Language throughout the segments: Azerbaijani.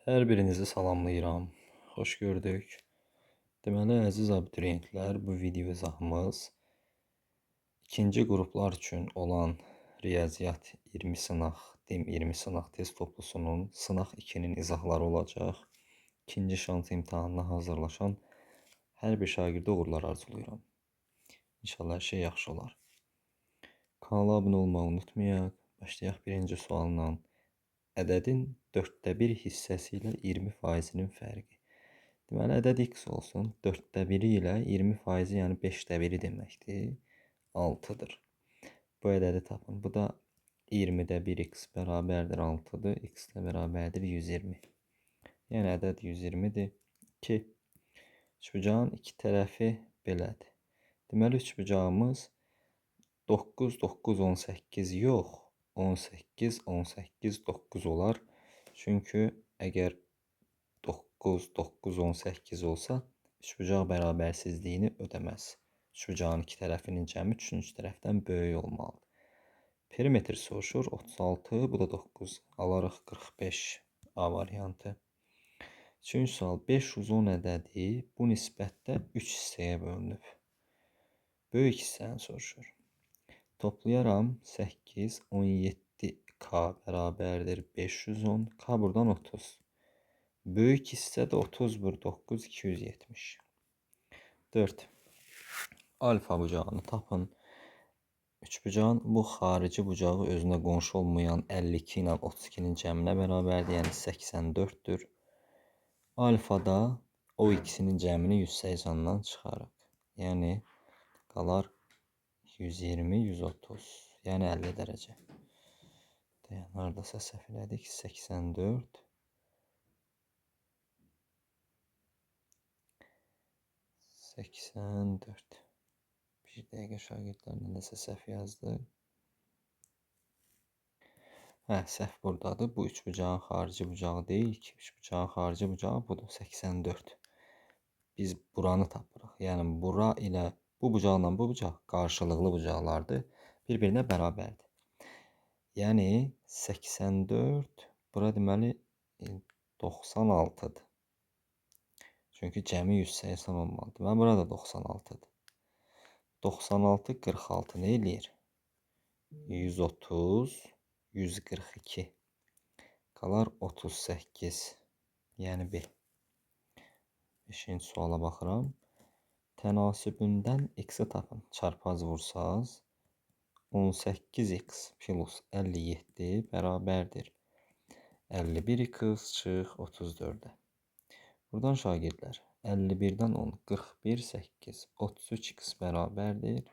Hər birinizi salamlayıram. Xoş gördük. Deməli, əziz abituriyentlər, bu video izahımız ikinci qruplar üçün olan Riyaziyyat 20 sınaq, DİM 20 sınaq test toplusunun sınaq 2-nin izahları olacaq. İkinci şans imtahanına hazırlaşan hər bir şagirdə uğurlar arzulayıram. İnşallah hər şey yaxşı olar. Kanala abunə olmağı unutmayaq. Başlayaq birinci sualla. Ədədin 1/4 hissəsi ilə 20%-nin fərqi. Deməli, ədəd x olsun. 1/4 ilə 20%, yəni 5/1 deməkdir. 6-dır. Bu ədədi tapın. Bu da 20/1x bərabərdir 6-dır. X ilə bərabərdir 120. Yəni ədəd 120-dir. 2. Üçbucağın iki tərəfi belədir. Deməli, üçbucağımız 9, 9, 18 yox, 18, 18, 9 olar. Çünki əgər 9, 9, 18 olsa, üçbucaq bərabərsizliyini ödəməz. Üçbucağın iki tərəfinin cəmi üçüncü tərəfdən böyük olmalıdır. Perimetr soruşur, 36, bu da 9. Alarıq 45 A variantı. Üçüncü sual, 510 ədədi bu nisbətdə 3 hissəyə bölünüb. Böyük hissəni soruşur. Toplayaram 8, 17K bərabərdir 510. K buradan 30. Böyük hissə də 30 vur 9, 270. 4. Alfa bucağını tapın. Üçbucağın bu xarici bucağı özünə qonşu olmayan 52 ilə 32-nin cəminə bərabərdir, yəni 84-dür. Alfa da o ikisinin cəmini 180-dan çıxarıq. Yəni qalar 120, 130, yəni 50 dərəcə. Dayan, haradasa səhv elədik. 84, 84. Bir dəqiqə şagirdlərlə nəsə səhv yazdı. Səhv buradadır. Bu üçbucağın xarici bucağı deyil ki. Üçbucağın xarici bucağı budur. 84. Biz buranı tapırıq. Yəni bura ilə bu bucaqla bu bucaq qarşılıqlı bucaqlardır. Bir-birinə bərabərdir. Yəni 84, bura deməli 96-dır. Çünki cəmi 180 olmalıdır. Və burada 96-dır. 96, 46 nə eləyir? 130, 142. Qalar 38. Yəni B. 5-ci suala baxıram. Tənasübündən x-i tapın. Çarpaz vursaz 18x plus 57 bərabərdir 51x çıx 34-ə. Buradan şagirdlər 51-dən 10, 41, 8, 33x bərabərdir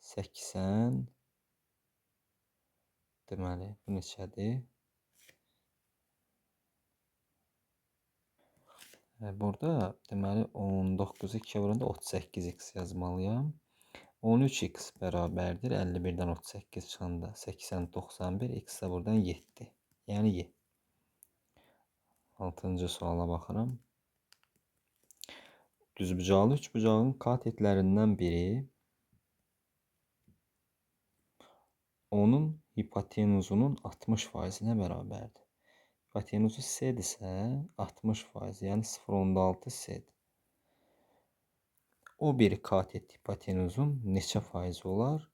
80. Deməli, bu neçədir? Burada deməli 19-u 2-yə vuranda 38x yazmalıyam. 13x bərabərdir 51-dən 38 çıxanda 80, 91, x də buradan 7. Yəni Y. 6-cı suala baxıram. Düzbucaqlı üçbucağın katetlərindən biri onun hipotenuzunun 60%-nə bərabərdir. Hipotenuzu S-dirsə 60%, yəni 0,6 S-dir. O bir katet hipotenuzun neçə faizi olar?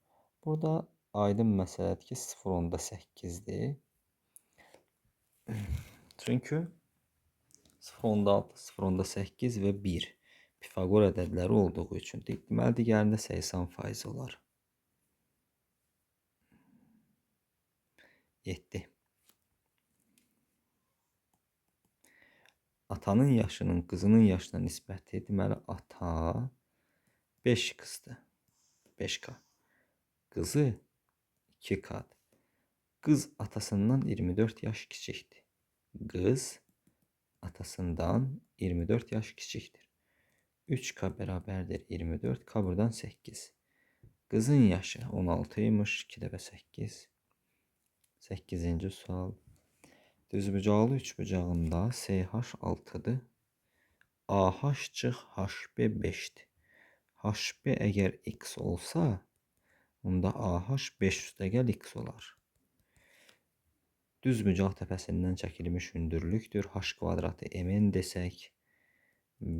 Burada aydın məsələdir ki, 0,8-dir. Çünki 0,6, 0,8 və 1 Pifaqor ədədləri olduğu üçün. Deməli, digərində 80% olar. 7. Atanın yaşının qızının yaşına nisbəti, deməli, ata 5x-dır. 5k. Qızı 2k-dır. Qız atasından 24 yaş kiçikdir. Qız atasından 24 yaş kiçikdir. 3k bərabərdir 24, k buradan 8. Qızın yaşı 16 imiş, 2 dəfə 8. 8-ci sual. Düzbucaqlı üçbucağında SH 6-dır. AH çıx HB 5-dir. HB əgər x olsa, onda AH 5 üstəgəl x olar. düz bucaq təpəsindən çəkilmiş hündürlükdür. H kvadratı mn desək,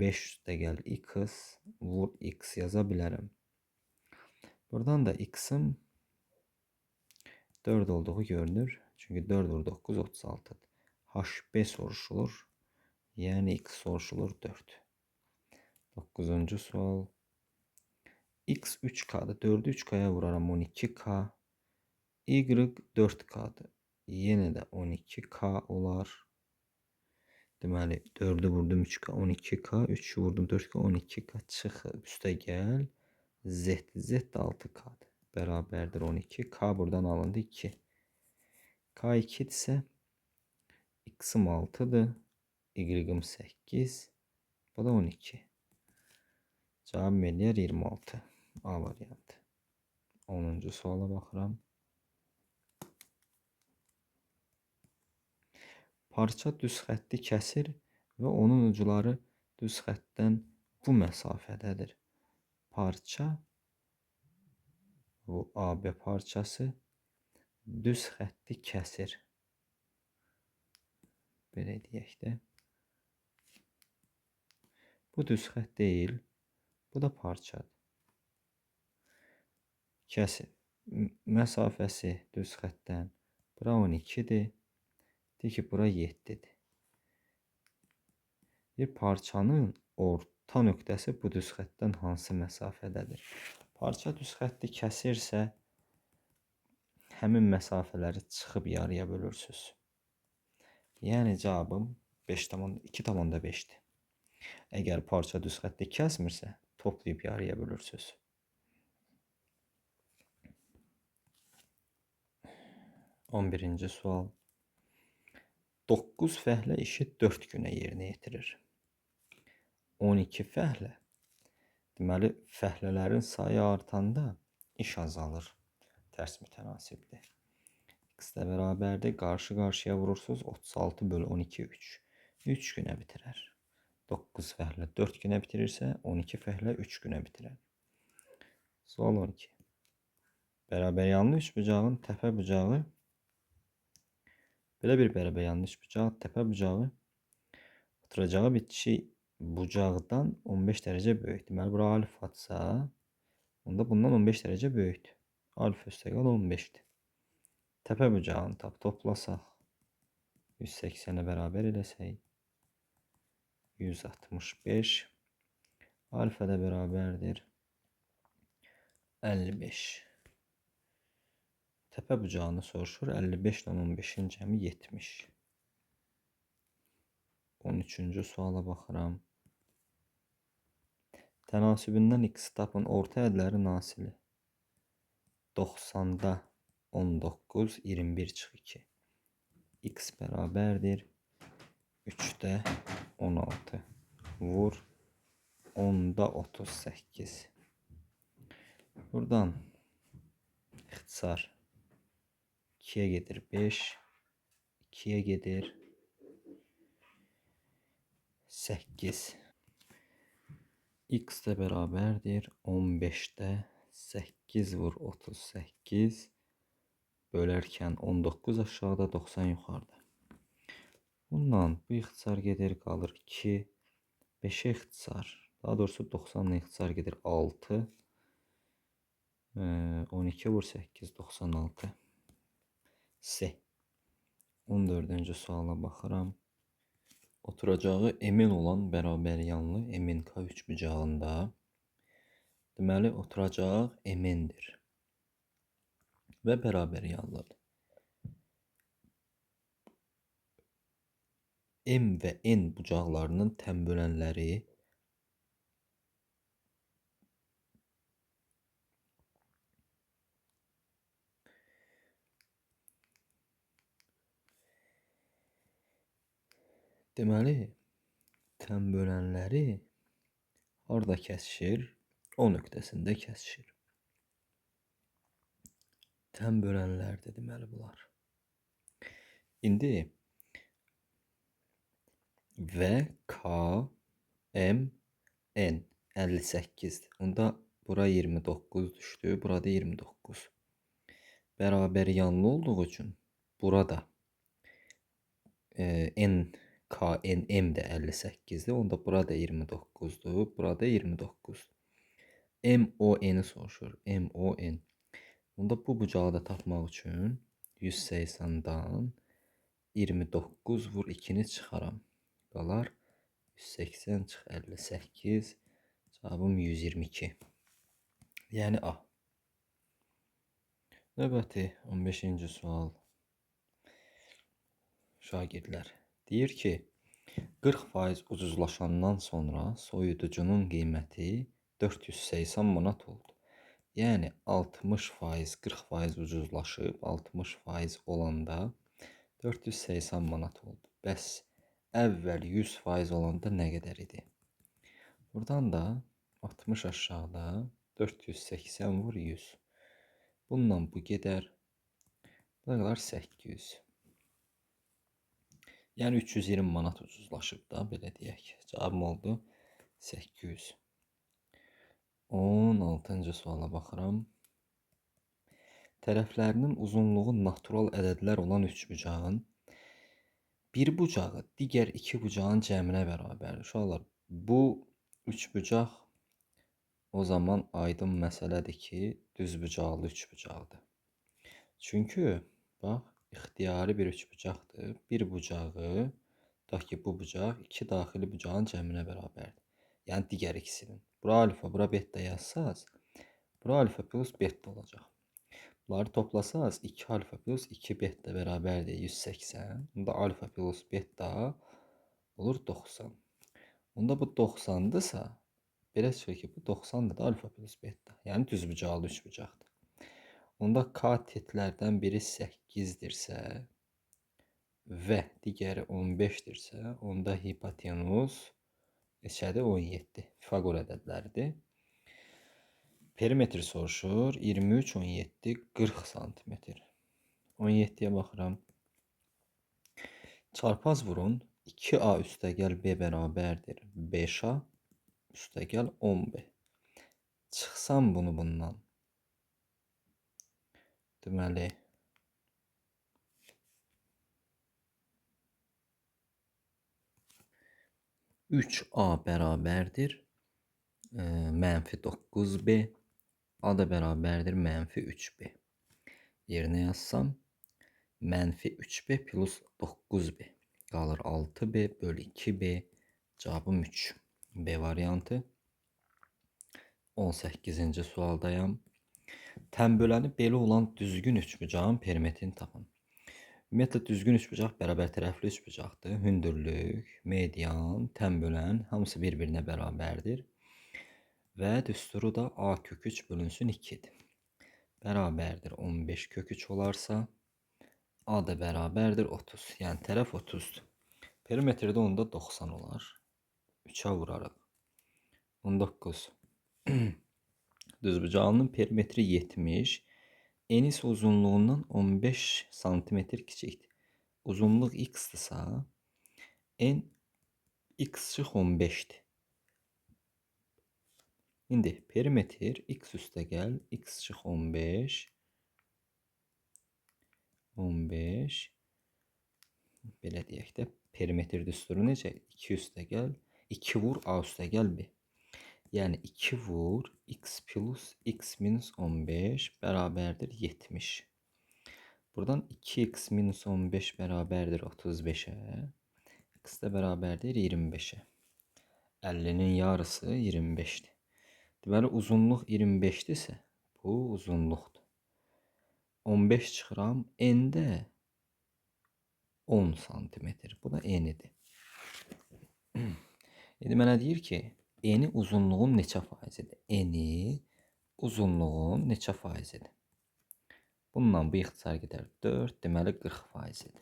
5 üstə gəl x vur x yaza bilərəm. Buradan da x'in 4 olduğu görünür. Çünki 4 vur 9 36'dır. HB soruşulur. Yəni x soruşulur 4. 9-cu sual. X 3K'dır. 4'ü 3K'ya vuraram 12K. Y 4K'dır. Yenə də 12K olar. Deməli 4'ü vurdum 3K 12K. 3'ü vurdum 4K 12K. Çıxıb üstə gəl. Z 6K'dır. Bərabərdir 12. K buradan alındı 2. K 2'dirsə x'im 6'dır. Y'im 8. Bu da 12. Cavab eləyər 26. A variantı. 10-cu suala baxıram. Parça düz xətti kəsir və onun ucları düz xəttdən bu məsafədədir. Parça, bu AB parçası düz xətti kəsir. Belə deyək də. Bu düz xətt deyil. Bu da parçadır. Kəsir. Məsafəsi düz xəttdən bura 12'dir. Deyir ki, bura 7'dir. Bir parçanın orta nöqtəsi bu düz xəttdən hansı məsafədədir? Parça düz xətti kəsirsə, həmin məsafələri çıxıb yarıya bölürsünüz. Yəni cavabım 2,5'dir. Əgər parça düz xətti kəsmirsə, toplayıb yarıya bölürsünüz. 11-ci sual. 9 fəhlə işi 4 günə yerinə yetirir. 12 fəhlə. Deməli, fəhlələrin sayı artanda iş azalır. Tərs mütənasibdir. X də bərabərdir. Qarşı-qarşıya vurursunuz. 36 bölü 12 3. 3 günə bitirər. 9 fəhlə 4 günə bitirirsə, 12 fəhlə 3 günə bitirər. Sual 12. Bərabər yanlı üçbucağın təpə bucağı, belə bir bərabər yanlı üçbucaq təpə bucağı oturacağı bitişik bucaqdan 15 dərəcə böyük. Deməli, bura alfadsa, onda bundan 15 dərəcə böyükdür. Alfa üstəgəl 15'dir. Təpə bucağını toplasaq, 180'ə bərabər eləsək, 165. Alfa da bərabərdir 55. Təpə bucağını soruşur. 55 ilə 15'in cəmi 70. 13-cü suala baxıram. Tənasibindən x tapın. Orta ədləri nasili. 90'da 19, 21 çıx 2. X bərabərdir 3'də 16. Vur 10'da 38. Buradan ixtisar 2'ye gedir 5, 2'ye gedir 8. X də bərabərdir 15'də 8 vur 38. Bölərkən 19 aşağıda 90 yuxarıda. Bundan bu ixtisar gedir qalır 2. 5'e ixtisar. Daha doğrusu 90 ilə ixtisar gedir 6. 12 vur 8 96. C. 14-cü suala baxıram. Oturacağı emin olan bərabər yanlı MNK üçbucağında, deməli oturacaq emindir və bərabər yanlıdır. M və N bucaqlarının tən bölənləri deməli tən bölənləri harda kəsişir? O nöqtəsində kəsişir. Tən bölənlərdir deməli bunlar. İndi V, K, M, N 58'dir. Onda bura 29 düşdü. Burada 29. Bərabər yanlı olduğu üçün burada n KNM də 58-dir. Onda burada 29-dur, burada 29. MON-i soruşur. MON. Onda bu bucağı da tapmaq üçün 180-dan 29 vur 2-ni çıxaram. Qalar 180 çıx 58. Cavabım 122. Yəni A. Növbəti 15-ci sual. Şagirdlər deyir ki, 40% ucuzlaşandan sonra soyuducunun qiyməti 480 manat oldu. Yəni 60%, 40% ucuzlaşıb 60% olanda 480 manat oldu. Bəs əvvəl 100% olanda nə qədər idi? Buradan da 60 aşağıda 480 vur 100. Bundan bu gedər. Bu qədər 800. Yəni 320 manat ucuzlaşıb da, belə deyək. Cavabım oldu 800. 16-cı suala baxıram. Tərəflərinin uzunluğu natural ədədlər olan üçbucağın bir bucağı digər iki bucağın cəminə bərabərdir. Uşaqlar, bu üçbucaq o zaman aydın məsələdir ki, düzbucaqlı üçbucaqdır. Çünki bax, ixtiyari bir üçbucaqdır. Bir bucağı, tutaq ki, bu bucaq iki daxili bucağın cəminə bərabərdir. Yəni digər ikisinin. Bura alfa, bura beta yazsaz, bura alfa plus beta olacaq. Bunları toplasaz 2 alfa plus 2 beta bərabərdir 180. Onda alfa plus beta olur 90. Onda bu 90-dırsa, belə çıxır ki, bu 90-dır da alfa plus beta. Yəni düzbucaqlı üçbucaqdır. Onda katetlərdən biri 8-dirsə və digəri 15-dirsə, onda hipotenuz neçədir? 17. Pifaqor ədədləridir. Perimetr soruşur. 23, 17, 40 santimetr. 17-yə baxıram. Çarpaz vurun. 2A üstəgəl B bərabərdir 5A üstəgəl 10B. Çıxsam bunu bundan. Deməli, üç A bərabərdir mənfi 9B. A da bərabərdir mənfi 3B. Yerinə yazsam, mənfi 3B plus 9B. Qalır 6B bölü 2B. Cavabım 3. B variantı. 18-ci sualdayım. Tənböləni belə olan düzgün üçbucağın perimetrini tapın. Ümumiyyətlə, düzgün üçbucaq bərabər tərəfli üçbucaqdır. Hündürlük, median, tənbölən hamısı bir-birinə bərabərdir. Və düsturu da A kök 3 bölünsün 2-dir. Bərabərdir 15 kök 3 olarsa, A da bərabərdir 30. Yəni tərəf 30-dur. Perimetrdə onda 90 olar. 3-ə vurarıq. 19. Düzbucağının perimetri 70. Eni isə uzunluğundan 15 santimetr kiçikdir. Uzunluq x-dırsa, n x çıx 15-dir. İndi perimetr x üstəgəl x çıx 15 belə deyək də, perimetr düsturu necə? 2 üstəgəl 2 vur a üstəgəl b. Yəni 2 vur x plus x minus 15 bərabərdir 70. Buradan 2x minus 15 bərabərdir 35'ə. X də bərabərdir 25'ə. 50'nin yarısı 25'dir. Deməli uzunluq 25'dirsə, bu uzunluqdur. 15 çıxıram, n də 10 santimetr. Bu da n-idir. İndi mənə deyir ki, eni uzunluğun neçə faizidir? Eni uzunluğun neçə faizidir? Bundan bu ixtisar gedər 4, deməli 40 faizidir.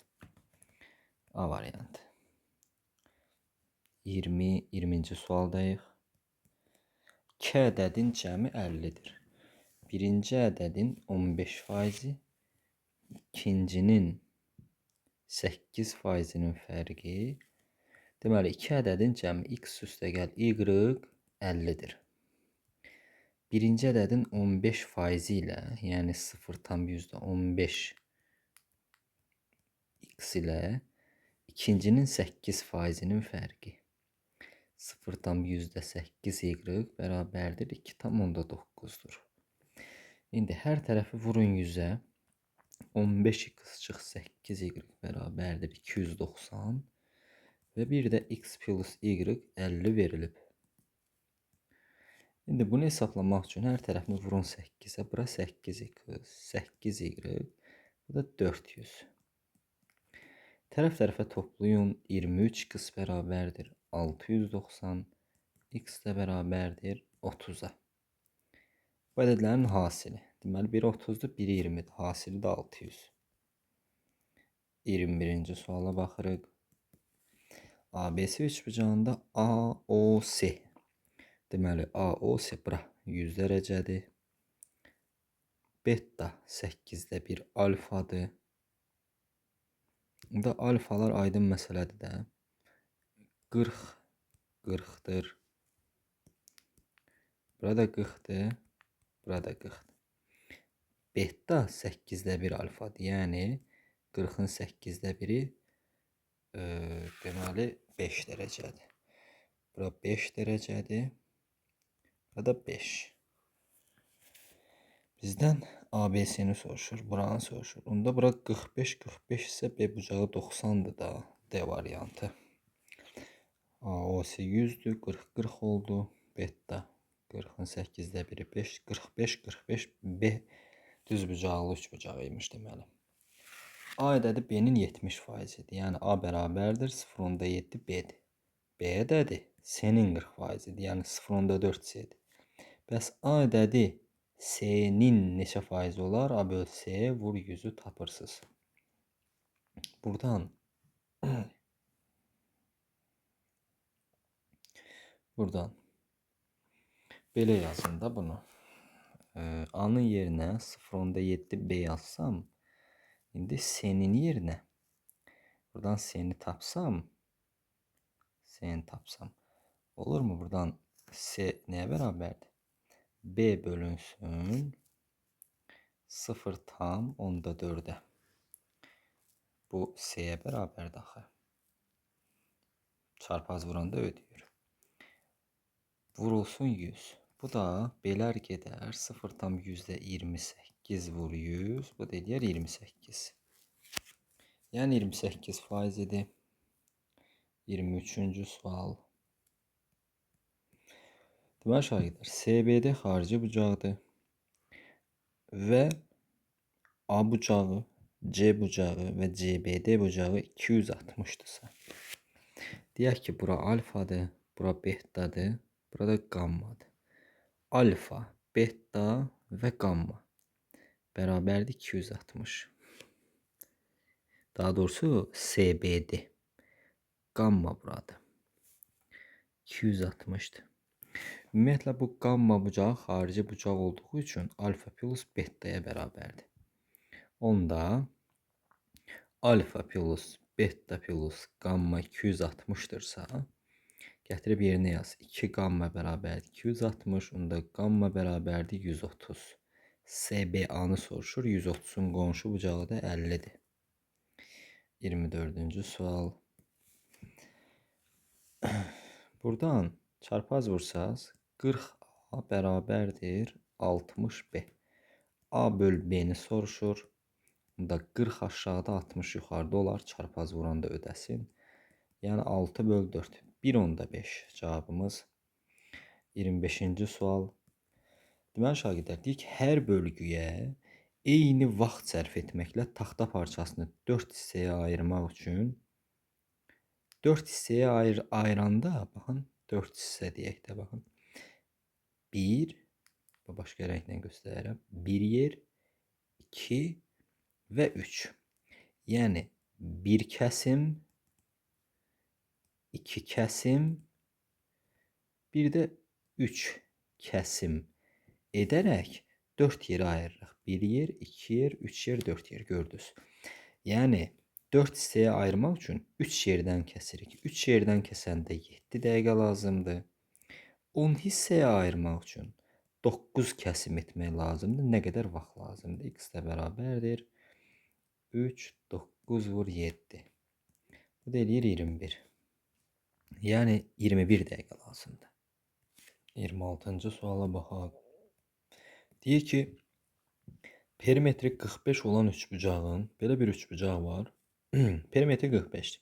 A variantı. 20-ci sualdayıq. K ədədin cəmi 50'dir. Birinci ədədin 15 faizi, ikincinin 8 faizinin fərqi. Deməli, 2 ədədin cəmi x üstəgəl y 50'dir. Birinci ədədin 15 faizi ilə, yəni 0,15 x ilə İkincinin 8%'nin fərqi 0,8y bərabərdir 2,9'dur. İndi hər tərəfi vurun 100'ə. 15x çıx 8y bərabərdir 290 və bir də x plus y 50 verilib. İndi bunu hesaplamaq üçün hər tərəfini vurun 8'ə. Bura 8x, 8y, bu da 400. Tərəf-tərəfə toplayın 23x bərabərdir 690, x də bərabərdir 30'a. Bu ədədlərin hasili. Deməli, biri 30'dur, biri 20'dir. Hasili də 600. 21-ci suala baxırıq. ABC üçbucağında AOC. Deməli, AOC bura 100 dərəcədir. Beta 8'də 1 alfadır. Burada alfalar aydın məsələdir də. 40, 40'dır. Burada 40'dır. Burada 40'dır. Beta 8'də 1 alfadır. Yəni 40'ın 8'də 1'i deməli 5 dərəcədir. Bura 5 dərəcədir. Burada 5. Bizdən ABC'ni soruşur, buranı soruşur. Onda bura 45, 45 ise B bucağı 90'dır da D variantı. AOC 100'dür, 40, 40 oldu. Beta 40'ın 8'də 1'i 5, 45, 45 B düz bucaqlı üçbucağıymış deməli. A ədədi B'nin 70%'dir. Yəni A bərabərdir 0,7 B'dir. B ədədi C'nin 40%'dir. Yəni 0,4 C'dir. Bəs A ədədi C'nin neçə faiz olar? A böl C vur 100'ü tapırsınız. Buradan belə yazın da bunu. A'nın yerinə 0,7 B yazsam, indi C'nin yerinə buradan C'ni tapsam, olur mu? Buradan C nəyə bərabərdir? B bölünsün 0,4'e. Bu C'ye bərabərdir axı. Çarpaz vuranda ödəyir. Vurulsun 100. Bu da belər gedər 0,28 vur 100. Bu da edir 28. Yəni 28%'dir. 23-cü sual. Deməli şagirdlər, CBD xarici bucaqdır və A bucağı, C bucağı və CBD bucağı 260'dırsa. Deyək ki, bura alfadır, bura betadır, burada gammadır. Alfa, beta və gamma bərabərdir 260. Daha doğrusu CBD. Gamma burada. 260'dır. Ümumiyyətlə bu gamma bucağı xarici bucaq olduğu üçün alfa plus beta'ya bərabərdir. Onda alfa plus beta plus gamma 260'dırsa, gətirib yerinə yaz. 2 gamma bərabərdir 260, onda gamma bərabərdir 130. CBA-nı soruşur. 130'un qonşu bucağı da 50'dir. 24-cü sual. Buradan çarpaz vursaz 40A bərabərdir 60B. A böl B'ni soruşur. Bunda 40 aşağıda 60 yuxarıda olar. Çarpaz vuranda ödəsin. Yəni 6 böl 4. 1/5 cavabımız. 25-ci sual. Deməli şagirdlər, deyik hər bölgüyə eyni vaxt sərf etməklə taxta parçasını 4 hissəyə ayırmaq üçün 4 hissəyə ayıranda, baxın 4 hissə deyək də, baxın. 1, başqa rənglə göstərirəm. 1 yer, 2 və 3. Yəni 1 kəsim, 2 kəsim, bir də 3 kəsim edərək 4 yerə ayırırıq. 1 yer, 2 yer, 3 yer, 4 yer gördünüz. Yəni 4 hissəyə ayırmaq üçün 3 yerdən kəsirik. 3 yerdən kəsəndə 7 dəqiqə lazımdır. 10 hissəyə ayırmaq üçün 9 kəsim etmək lazımdır. Nə qədər vaxt lazımdır? X də bərabərdir 3, 9 vur 7. Bu da eləyir 21. Yəni 21 dəqiqə lazımdır. 26-cı suala baxaq. Deyir ki, perimetri 45 olan üçbucağın, belə bir üçbucaq var. Perimetri 45'dir.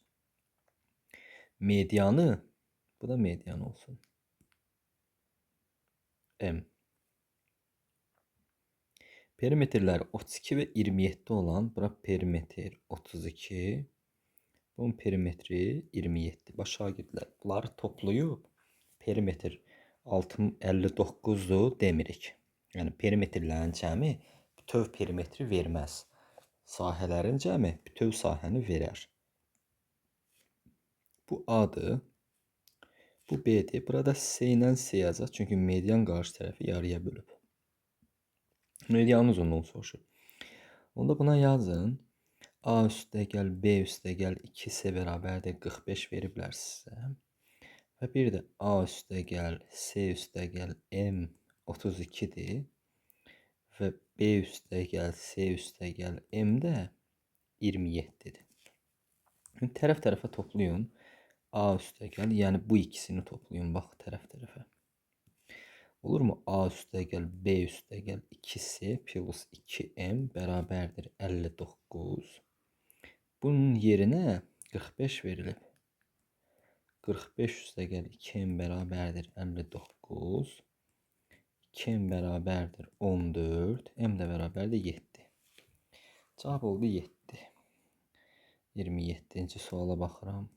Medianı, bu da median olsun. M. Perimetrləri 32 və 27 olan, bura perimetr 32, bunun perimetri 27. Bax şagirdlər, bunları toplayıb perimetr 59'dur demirik. Yəni perimetrlərin cəmi bütöv perimetri verməz. Sahələrin cəmi bütöv sahəni verər. Bu A'dır. Bu B'dir. Burada S ilə S yazacaq. Çünki median qarşı tərəfi yarıya bölüb. Medianın uzunluğunu soruşur. Onda buna yazın. A üstə gəl, B üstə gəl 2S bərabərdir 45 veriblər sizə. Və bir də A üstə gəl, S üstə gəl M 32'dir. Və B üstə gəl, S üstə gəl M də 27'dir. Tərəf tərəfə toplayın. A üstə gəl, yəni bu ikisini toplayın bax tərəf tərəfə. Olur mu? A üstə gəl, B üstə gəl 2S plus 2M bərabərdir 59. Bunun yerinə 45 verilib. 45 üstə gəl 2M bərabərdir 59. 2M bərabərdir 14. M də bərabərdir 7. Cavab oldu 7. 27-ci suala baxıram.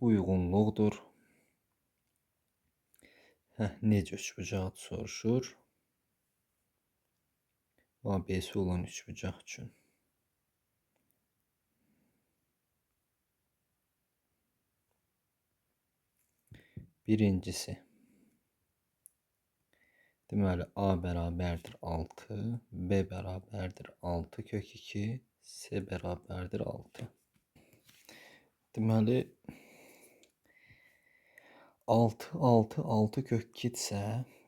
Uyğunluqdur. Necə üçbucaq soruşur? ABC olan üçbucaq üçün. Birincisi. Deməli, A bərabərdir 6, B bərabərdir 6 kök 2, C bərabərdir 6. Deməli, 6, 6, 6 kök 2-dirsə,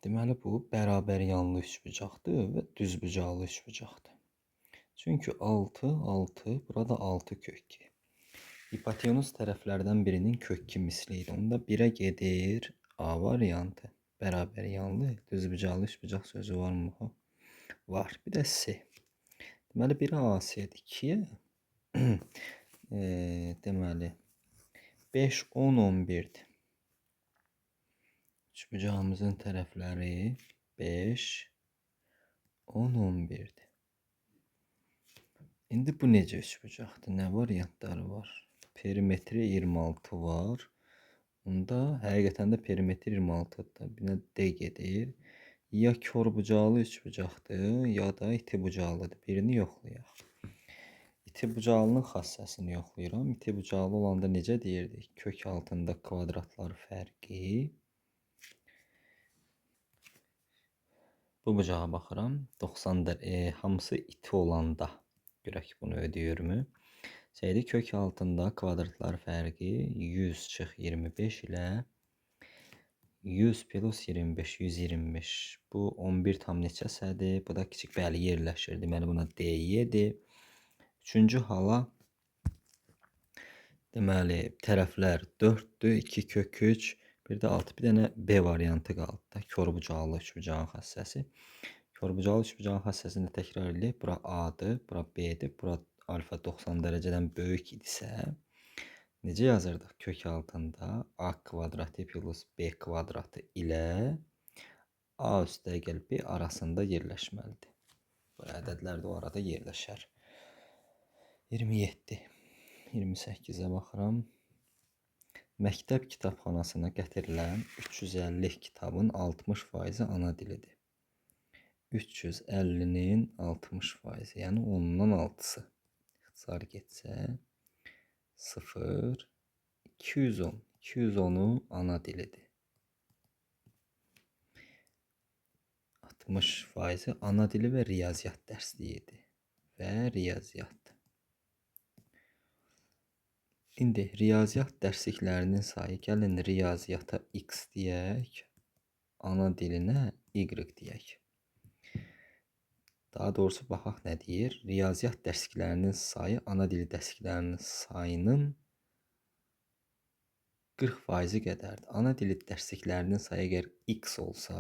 deməli bu bərabər yanlı üçbucaqdır və düzbucaqlı üçbucaqdır. Çünki 6, 6, burada 6 kök 2. Hipotenuz tərəflərdən birinin kök 2 misli idi. Onda 1'ə gedir A variantı. Bərabər yanlı düzbucaqlı üçbucaq sözü varmı? Var. Bir də C. Deməli 1'ə AC-dir. 2'yə deməli 5, 10, 11'dir. Üçbucağımızın tərəfləri 5, 10, 11'dir. İndi bu necə üçbucaqdır? Nə variantları var? Perimetri 26 var. Onda həqiqətən də perimetri 26'dır. Bir D gedir. Ya körbucaqlı üçbucaqdır, ya da itibucaqlıdır. Birini yoxlayaq. İtibucaqlının xassəsini yoxlayıram. İtibucaqlı olanda necə deyirdik? Kök altında kvadratlar fərqi. Bu bucağa baxıram. 90 hamısı iti olanda görək bunu ödəyirmi? Şeydə kök altında kvadratlar fərqi 100 çıx 25 ilə 100 plus 25, 125. Bu 11 tam neçəsədir? Bu da kiçik bəli yerləşir. Deməli buna D7. Üçüncü hala deməli tərəflər 4'dür, 2 kök 3, bir də 6. Bir dənə B variantı qaldı da. Körbucaqlı üçbucağın xassəsi. Körbucaqlı üçbucağın xassəsini təkrar edək. Bura A'dır, bura B'dir, bura alfa 90 dərəcədən böyük idisə, necə yazırdıq? Kök altında A kvadratı plus B kvadratı ilə A üstə gəl B arasında yerləşməlidir. Bu ədədlər də o arada yerləşər. 27. 28'ə baxıram. Məktəb kitabxanasına gətirilən 350 kitabın 60% ana dilidir. 350'nin 60%, yəni 10'dan 6'sı. İxtisar getsə 0, 210. 210'u ana dilidir. 60% ana dili və riyaziyyat dərsliyidir. Və riyaziyyat. İndi riyaziyyat dərsliklərinin sayı, gəlin riyaziyyata X deyək, ana dilinə Y deyək. Daha doğrusu baxaq nə deyir? Riyaziyyat dərsliklərinin sayı ana dili dərsliklərinin sayının 40% qədərdir. Ana dili dərsliklərinin sayı əgər x olsa,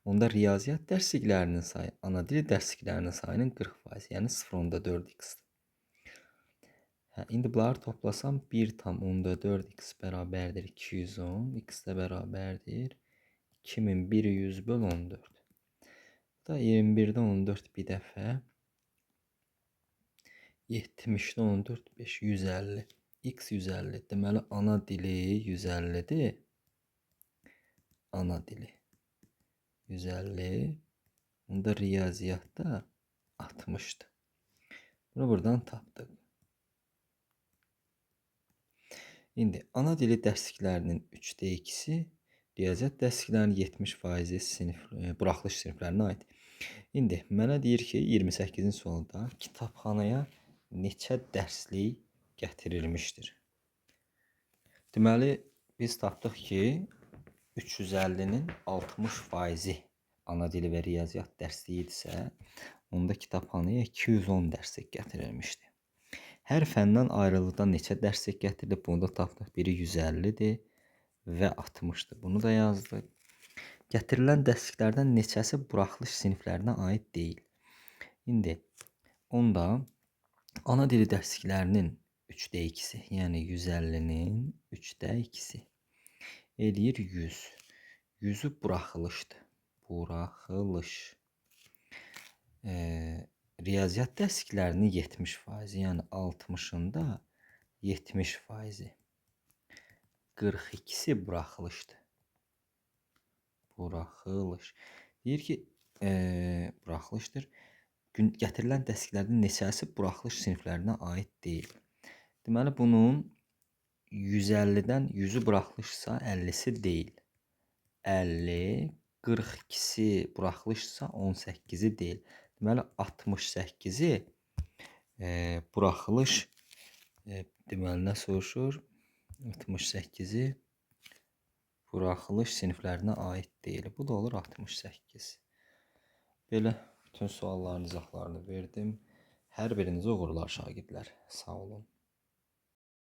onda riyaziyyat dərsliklərinin sayı ana dili dərsliklərinin sayının 40%, yəni 0,4x-dir. İndi bunları toplasam 1,4x bərabərdir 210, x də bərabərdir 2100 bölü 14. Da 21'də 14 bir dəfə, 70'də 14, 5, 150. X 150. Deməli, ana dili 150'dir. Ana dili 150. Onda riyaziyyatda 60'dır. Bunu buradan tapdıq. İndi ana dili dərsliklərinin 3'də 2'si, riyaziyyat dərsliklərinin 70% buraxılış siniflərinə aid. İndi mənə deyir ki, 28-ci sualda kitabxanaya neçə dərslik gətirilmişdir? Deməli, biz tapdıq ki, 350'nin 60%-i ana dili və riyaziyyat dərsliyidirsə, onda kitabxanaya 210 dərslik gətirilmişdir. Hər fəndən ayrılıqdan neçə dərslik gətirilib? Bunu da tapdıq. Biri 150'dir və 60'dır. Bunu da yazdıq. Gətirilən dərsliklərdən neçəsi buraxılış siniflərinə aid deyil? İndi onda ana dili dərsliklərinin 3'də 2'si, yəni 150'nin 3'də 2'si eləyir 100. 100'ü buraxılışdır. Buraxılış. Riyaziyyat dərsliklərinin 70%, yəni 60'ında 70%. 42'si buraxılışdır. Buraxılış. Deyir ki, buraxılışdır. Gətirilən dərsliklərdən neçəsi buraxılış siniflərinə aid deyil? Deməli, bunun 150'dən 100'ü buraxılışsa 50'si deyil. 50, 42'si buraxılışsa 18'i deyil. Deməli, 68'i buraxılış, deməli, nə soruşur? 68'i buraxılış siniflərinə aid deyil. Bu da olur 68. Belə bütün sualların izahlarını verdim. Hər birinizə uğurlar şagirdlər. Sağ olun.